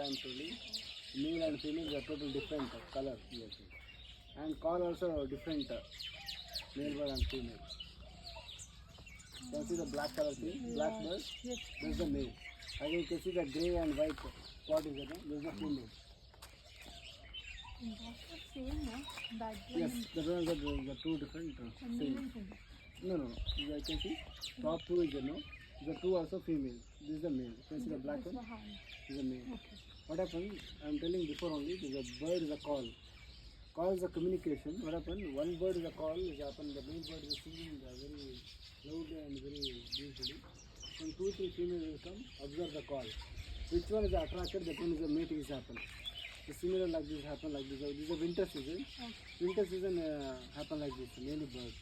am telling. Male and female are totally different color. Yes. And call also different. Male bird and female. Can you see the black color thing? Black bird. Yes. This is the male. Again you can see the grey and white spot is there. This is the female. That's the same, no? That one. Yes, the two different. And male and female. No. You can see top two is the no. The two also female. This is the male. You can see the black That's one. the hand. This is the male. Okay. What happened? I am telling before only. The bird is a call. Call is a communication. What happened? One bird is a call. Is happened. The male bird is singing very loudly and very beautifully. When 2-3 females will come, observe the call. Which one is attracted? That one is the mating is happen. The similar like this happen like this. This is the winter season. Okay. Winter season happen like this. Many birds.